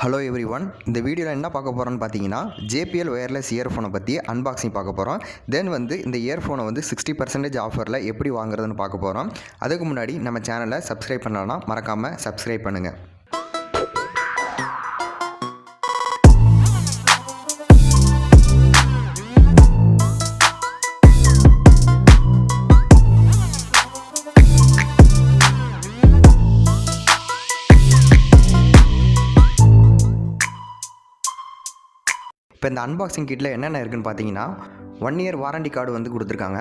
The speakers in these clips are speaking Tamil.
ஹலோ எவ்ரி ஒன், இந்த வீடியோவில் என்ன பார்க்க போகிறோன்னு பார்த்தீங்கன்னா JBL ஒயர்லெஸ் இயர்ஃபோனை பற்றி அன்பாக்சிங் பார்க்க போகிறோம். தென் இந்த இயர்ஃபோனை 60% ஆஃபரில் எப்படி வாங்குறதுன்னு பார்க்க போகிறோம். அதுக்கு முன்னாடி நம்ம சேனலை சப்ஸ்கிரைப் பண்ணலன்னா மறக்காமல் சப்ஸ்கிரைப் பண்ணுங்கள். இப்போ இந்த அன்பாக்சிங் கிட்டில் என்னென்ன இருக்குதுன்னு பார்த்தீங்கன்னா 1 இயர் வாரண்டி கார்டு கொடுத்துருக்காங்க.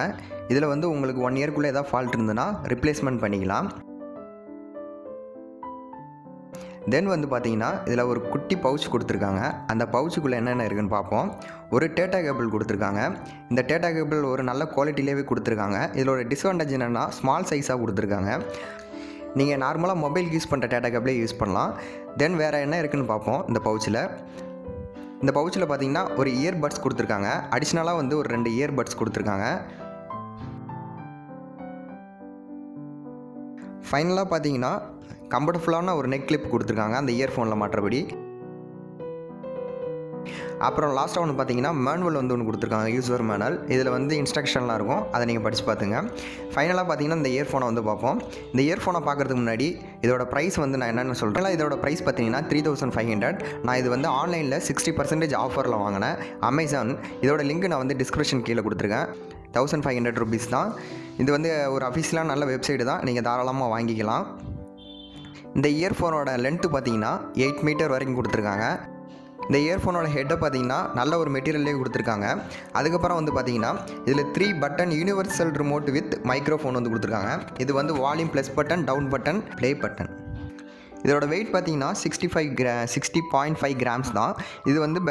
இதில் உங்களுக்கு 1 இயர்க்குள்ளே ஏதாவது ஃபால்ட் இருந்ததுன்னா ரிப்ளேஸ்மெண்ட் பண்ணிக்கலாம். தென் பார்த்தீங்கன்னா இதில் ஒரு குட்டி பவுச் கொடுத்துருக்காங்க. அந்த பவுச்சுக்குள்ளே என்னென்ன இருக்குதுன்னு பார்ப்போம். ஒரு டேட்டா கேபிள் கொடுத்துருக்காங்க. இந்த டேட்டா கேபிள் ஒரு நல்ல குவாலிட்டிலேயே கொடுத்துருக்காங்க. இதில் ஒரு டிஸ்அட்வான்டேஜ் என்னென்னா ஸ்மால் சைஸாக கொடுத்துருக்காங்க. நீங்கள் நார்மலாக மொபைல் யூஸ் பண்ணுற டேட்டா கேபிளே யூஸ் பண்ணலாம். தென் வேறு என்ன இருக்குதுன்னு பார்ப்போம். இந்த பவுச்சில் பார்த்தீங்கன்னா ஒரு இயர்பட்ஸ் கொடுத்துருக்காங்க. அடிஷ்னலாக ஒரு 2 இயர்பட்ஸ் கொடுத்துருக்காங்க. ஃபைனலாக பார்த்தீங்கன்னா கம்ஃபர்டபுளான ஒரு நெக் கிளிப் கொடுத்துருக்காங்க அந்த இயர்ஃபோனில் மாற்றபடி. அப்புறம் லாஸ்ட்டாக பார்த்தீங்கன்னா மேனுவல் ஒன்று கொடுத்துருக்காங்க, யூசர் மேனுவல். இதில் இன்ஸ்ட்ரக்ஷன்லாம் இருக்கும், அதை நீங்கள் படித்து பார்த்துங்க. ஃபைனலாக பார்த்தீங்கன்னா இந்த இயர்ஃபோனை பார்ப்போம். இந்த இயர்ஃபோனை பார்க்குறதுக்கு முன்னாடி இதோட ப்ரைஸ் நான் என்னென்னு சொல்கிறேன். இதோட ப்ரைஸ் பார்த்தீங்கன்னா 3500. நான் இது ஆன்லைனில் 60% ஆஃபரில் வாங்கினேன், அமேசான். இதோட லிங்க் நான் டிஸ்கிரிப்ஷன் கீழே கொடுத்துருக்கேன். 1500 ருபீஸ் தான். இது ஒரு அஃபிஷியலான நல்ல வெப்சைட்டு தான், நீங்கள் தாராளமாக வாங்கிக்கலாம். இந்த இயர்ஃபோனோட லென்த்து பார்த்தீங்கன்னா 8 மீட்டர் வரைக்கும் கொடுத்துருக்காங்க. இந்த இயர்ஃபோனோட ஹெட்டை பார்த்தீங்கன்னா நல்ல ஒரு மெட்டீரியல்லே கொடுத்துருக்காங்க. அதுக்கப்புறம் பார்த்தீங்கன்னா இதில் 3 button universal remote with microphone கொடுத்துருக்காங்க. இது volume plus button, down button, play button. இதோட வெயிட் பார்த்தீங்கன்னா 60.5 கிராம்ஸ் தான். இது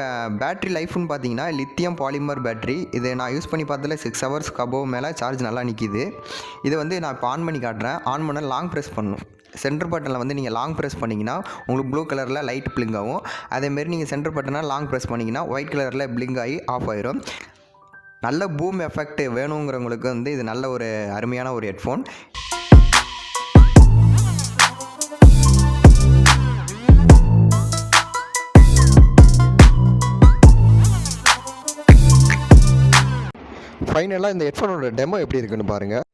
பேட்ரி லைஃப்னு பார்த்தீங்கன்னா லித்தியம் பாலிமர் பேட்ரி. இது நான் யூஸ் பண்ணி பார்த்ததில் 6 ஹவர்ஸ்க்கு அபோவ் மேலே சார்ஜ் நல்லா நிற்கிது. இது நான் இப்போ ஆன் பண்ணி காட்டுறேன். ஆன் பண்ண லாங் ப்ரெஸ் பண்ணணும். சென்டர் பட்டனில் நீங்கள் லாங் ப்ரெஸ் பண்ணிங்கன்னா உங்களுக்கு ப்ளூ கலரில் லைட் பிளிங்க் ஆகும். அதேமாரி நீங்கள் சென்டர் பட்டனை லாங் ப்ரெஸ் பண்ணிங்கன்னா ஒயிட் கலரில் பிளிங்க் ஆகி ஆஃப் ஆயிரும். நல்ல பூம் எஃபெக்ட் வேணுங்கிறவங்களுக்கு இது நல்ல ஒரு அருமையான ஒரு ஹெட்ஃபோன். ஃபைனலாக இந்த ஹெட்ஃபோனோட டெமோ எப்படி இருக்குன்னு பாருங்கள்.